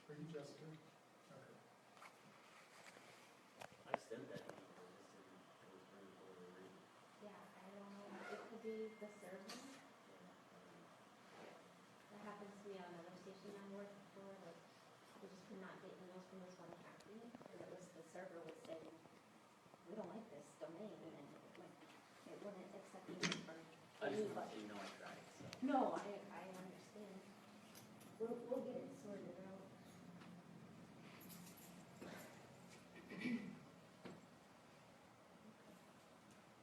Are you Jessica? Okay. I sent that email, I just didn't go through for a reason. Yeah, I don't know, it could be the server. That happens to me on another station I worked for, like, we just could not get emails from this one company, and it was, the server was saying, we don't like this domain, and it wouldn't accept emails from I just want anybody. to, I tried, so. No, I understand. We'll get it sorted out.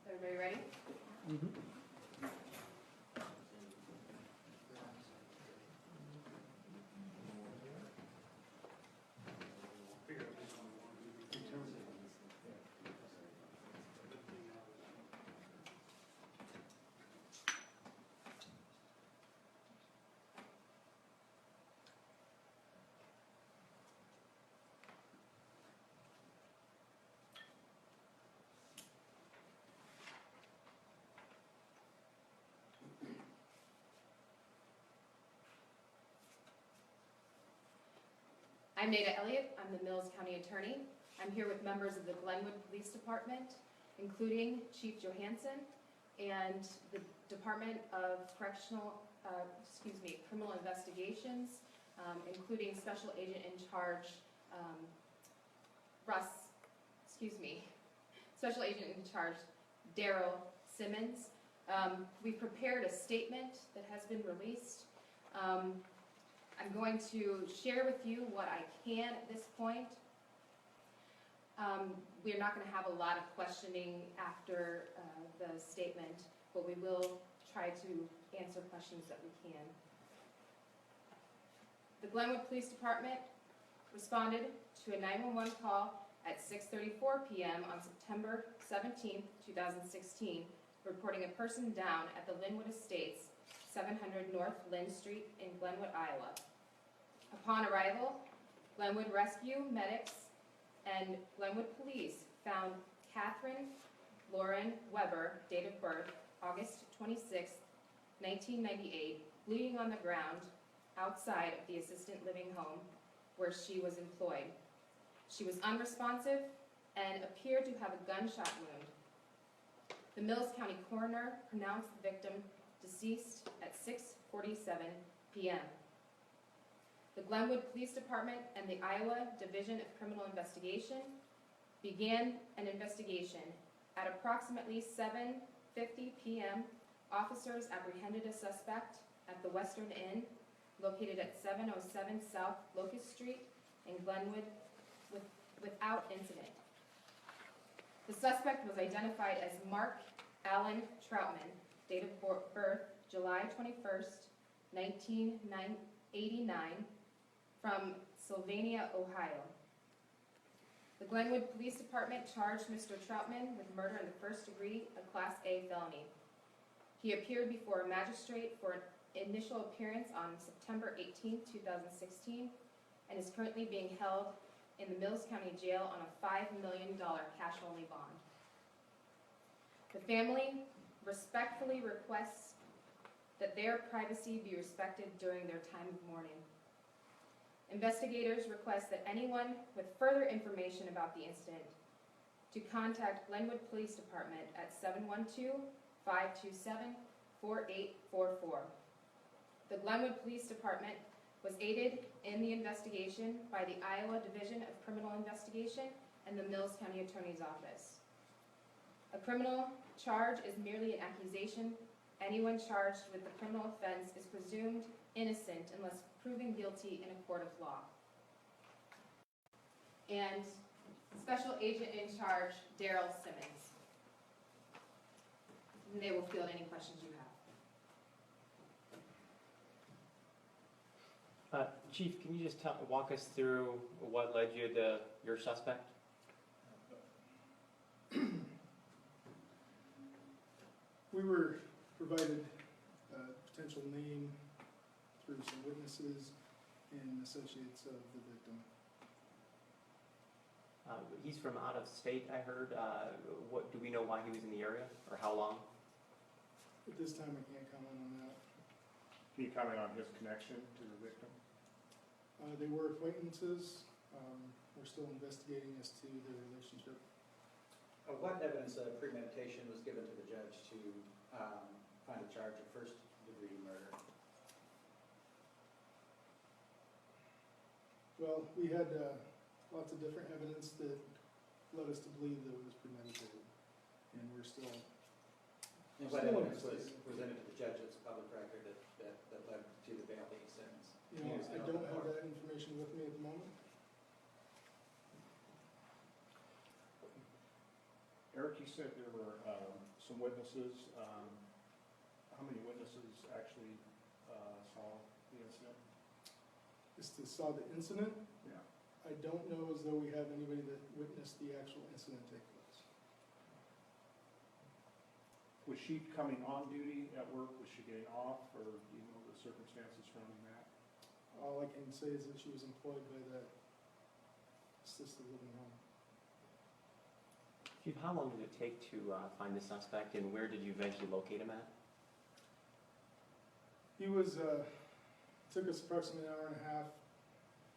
Everybody ready? I'm Nada Elliott. I'm the Mills County Attorney. I'm here with members of the Glenwood Police Department, including Chief Johansson and the Department of Criminal Investigations, including Special Agent in Charge Special Agent in Charge Daryl Simmons. We've prepared a statement that has been released. I'm going to share with you what I can at this point. We're not going to have a lot of questioning after the statement, but we will try to answer questions that we can. The Glenwood Police Department responded to a 911 call at 6:34 p.m. on September 17, 2016, reporting a person down at the Linwood Estates, 700 North Lynn Street in Glenwood, Iowa. Upon arrival, Glenwood Rescue Medics and Glenwood Police found Catherine Lauren Weber, date of birth August 26, 1998, bleeding on the ground outside of the assisted living home where she was employed. She was unresponsive and appeared to have a gunshot wound. The Mills County coroner pronounced the victim deceased at 6:47 p.m. The Glenwood Police Department and the Iowa Division of Criminal Investigation began an investigation. At approximately 7:50 p.m., officers apprehended a suspect at the Western Inn, located at 707 South Locust Street in Glenwood, without incident. The suspect was identified as Mark Allen Troutman, date of birth July 21st, 1989, from Sylvania, Ohio. The Glenwood Police Department charged Mr. Troutman with murder in the first degree, a Class A felony. He appeared before a magistrate for an initial appearance on September 18, 2016, and is currently being held in the Mills County Jail on a $5 million cash-only bond. The family respectfully requests that their privacy be respected during their time of mourning. Investigators request that anyone with further information about the incident to contact Glenwood Police Department at 712-527-4844. The Glenwood Police Department was aided in the investigation by the Iowa Division of Criminal Investigation and the Mills County Attorney's Office. A criminal charge is merely an accusation. Anyone charged with the criminal offense is presumed innocent unless proven guilty in a court of law. And Special Agent in Charge, Daryl Simmons. And they will field any questions you have. Chief, can you just walk us through what led you to your suspect? We were provided a potential name through some witnesses and associates of the victim. He's from out of state, I heard. What do we know why he was in the area or how long? At this time, I can't comment on that. Can you comment on his connection to the victim? They were acquaintances. We're still investigating as to their relationship. What evidence of premeditation was given to the judge to find a charge of first-degree murder? Well, we had lots of different evidence that led us to believe that it was premeditated, and we're still. And what Still evidence was investigating. presented to the judge that's a public record that led to the bail sentence? You know, I don't have that information with me at the moment. Eric, you said there were some witnesses. How many witnesses actually saw the incident? Just saw the incident. Yeah. I don't know as though we have anybody that witnessed the actual incident take place. Was she coming on duty at work? Was she getting off? Or do you know the circumstances surrounding that? All I can say is that she was employed by the assisted living home. Chief, how long did it take to find the suspect, and where did you eventually locate him at? He was, took us approximately an hour and a half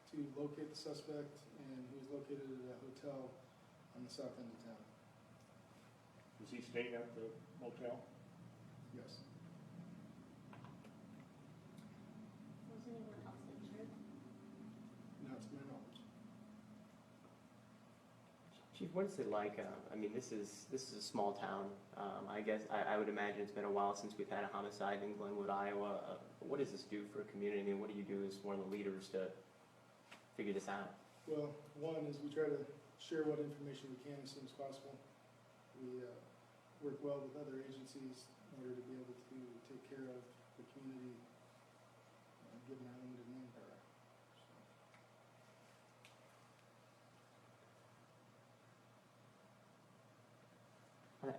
to locate the suspect, and he was located at a hotel on the south end of town. Was he staying at the motel? Yes. Was anyone else injured? Not to my knowledge. Chief, what is it like? I mean, this is a small town. I guess I would imagine it's been a while since we've had a homicide in Glenwood, Iowa. What does this do for a community? I mean, what do you do as one of the leaders to figure this out? Well, one is we try to share what information we can as soon as possible. We work well with other agencies in order to be able to take care of the community, given our limited manpower.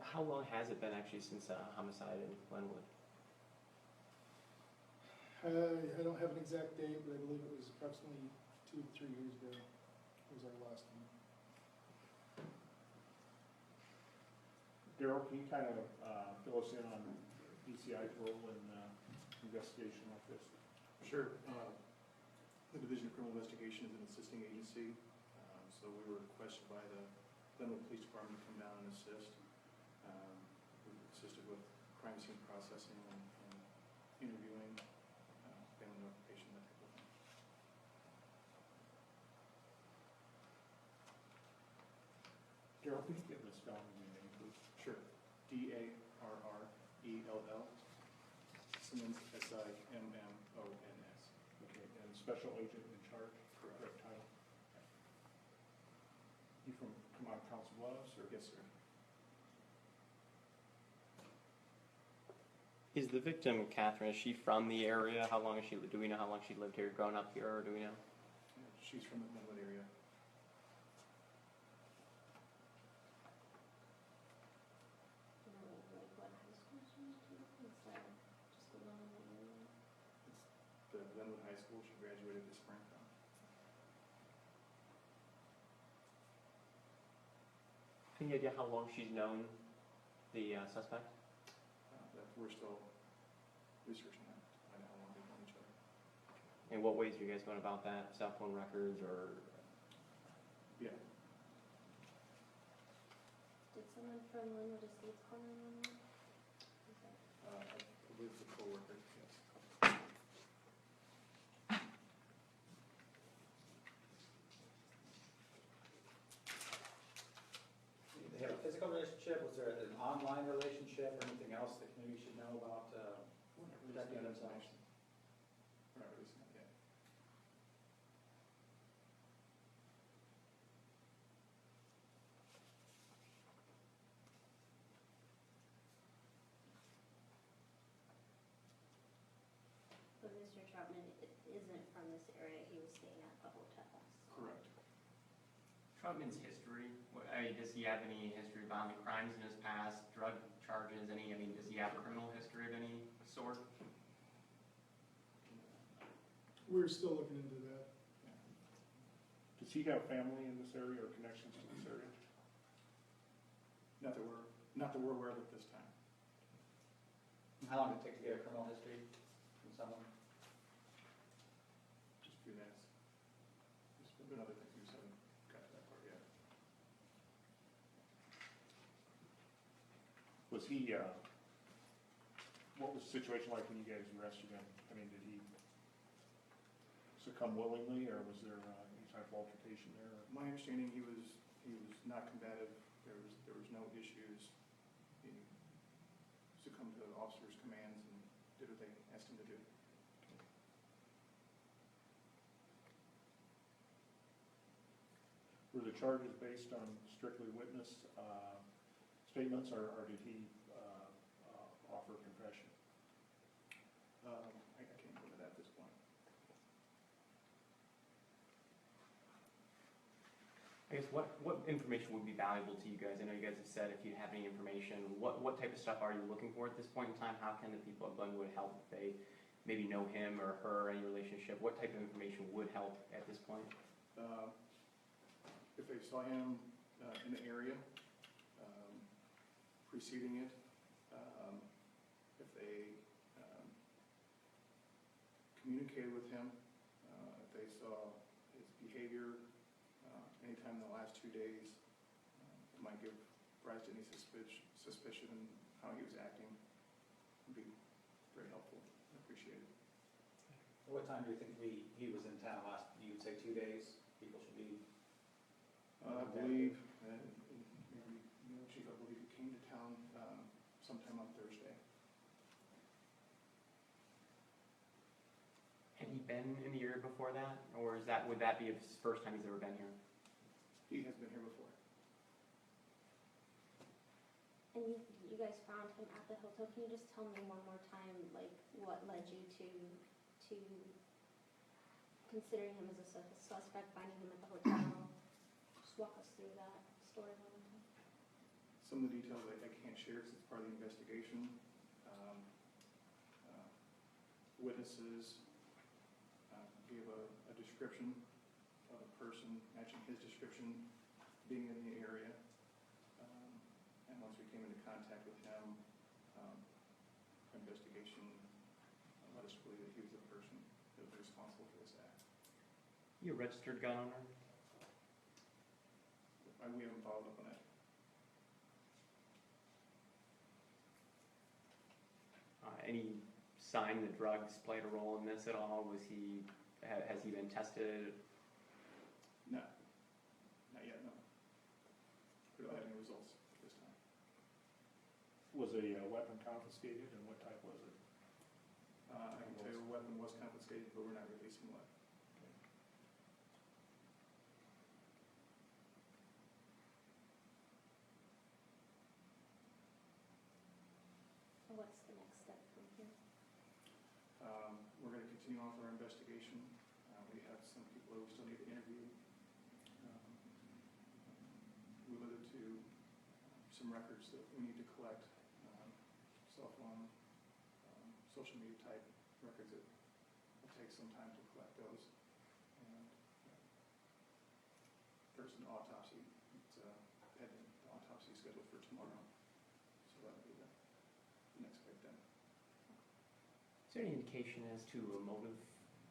How long has it been actually since a homicide in Glenwood? I don't have an exact date, but I believe it was approximately 2 to 3 years ago was our last one. Daryl, can you kind of fill us in on DCI's role in investigation like this? Sure. The Division of Criminal Investigation is an assisting agency, so we were requested by the Glenwood Police Department to come down and assist. We assisted with crime scene processing and interviewing, family notification, that type of thing. Daryl, could you give the spelling of your name, please? Sure. Darrell, Simmons, Simmons. Okay, and special agent in charge? Correct. Title? You from come out of Council Bluffs, or? Yes, sir. Is the victim, Catherine, is she from the area? How long has she, do we know how long she lived here, grown up here, or do we know? She's from the Glenwood area. Do you know like what high school she went to? Is that just the one in the area? The Glenwood High School, she graduated this spring from. Any idea how long she's known the suspect? That we're still researching that, to find out how long they've known each other. In what ways are you guys going about that? Cell phone records, or? Yeah. Did someone from Glenwood Estates call 911? Is that? I believe it's a coworker, yes. They had a physical relationship? Was there an online relationship or anything else the community should know about protecting themselves? We're not releasing that yet. But Mr. Troutman isn't from this area, he was staying at the hotel. Correct. Troutman's history, does he have any history of violent crimes in his past, drug charges, does he have a criminal history of any sort? We're still looking into that. Does he have family in this area or connections to this area? Not that we're aware of at this time. How long did it take to get a criminal history from someone? Just a few minutes. Was he, what was the situation like when you guys arrested him? I mean, did he succumb willingly, or was there any type of altercation there? My understanding, he was not combative. There was no issues. He succumbed to the officer's commands and did what they asked him to do. Were the charges based on strictly witness statements, or did he offer confession? I can't go to that at this point. I guess what information would be valuable to you guys? I know you guys have said if you have any information, what type of stuff are you looking for at this point in time? How can the people at Glenwood help if they maybe know him or her, any relationship? What type of information would help at this point? If they saw him in the area, preceding it, if they communicated with him, if they saw his behavior anytime in the last 2 days, it might give rise to any suspicion in how he was acting, would be very helpful and appreciated. What time do you think he was in town last, you would say 2 days? People should be. I believe, maybe, Chief, I believe he came to town sometime on Thursday. Had he been in the area before that, or would that be his first time he's ever been here? He has been here before. And you guys found him at the hotel. Can you just tell me one more time, like, what led you to considering him as a suspect, finding him at the hotel? Just walk us through that story one more time. Some of the details I can't share because it's part of the investigation. Witnesses gave a description of a person matching his description being in the area. And once we came into contact with him, investigation led us to believe that he was the person that was responsible for this act. You a registered gun owner? We haven't followed up on that. Any sign that drugs played a role in this at all? Has he been tested? No, not yet, no. We don't have any results this time. Was a weapon confiscated, and what type was it? I can tell you a weapon was confiscated, but we're not releasing what. So what's the next step from here? We're going to continue on with our investigation. We have some people that we still need to interview. We alluded to some records that we need to collect, cell phone, social media type records that will take some time to collect those. And first an autopsy. It's pending. The autopsy is scheduled for tomorrow. So that'll be the next big thing. Is there any indication as to a motive,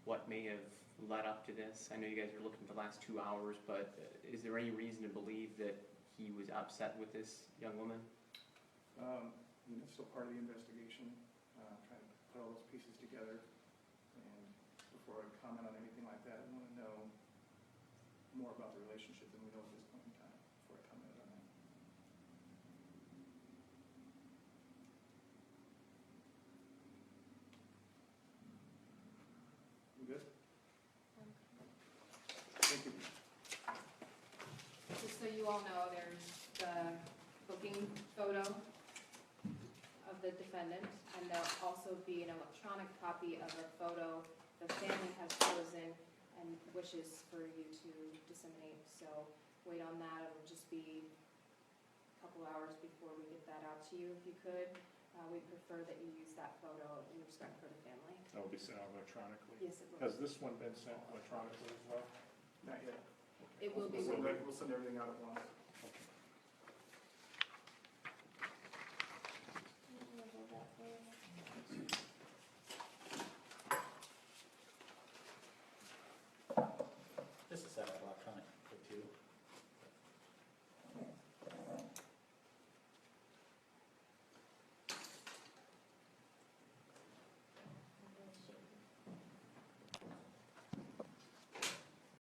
what may have led up to this? I know you guys are looking at the last 2 hours, but is there any reason to believe that he was upset with this young woman? It's still part of the investigation, trying to put all those pieces together. And before I comment on anything like that, I want to know more about the relationship than we know at this point in time before I comment on that. We good? Thank you. Just so you all know, there's the booking photo of the defendant, and there'll also be an electronic copy of a photo the family has chosen and wishes for you to disseminate. So wait on that. It'll just be a couple hours before we get that out to you, if you could. We'd prefer that you use that photo in respect for the family. That will be sent out electronically. Yes, it will. Has this one been sent electronically as well? Not yet. It will be. We'll send everything out at once.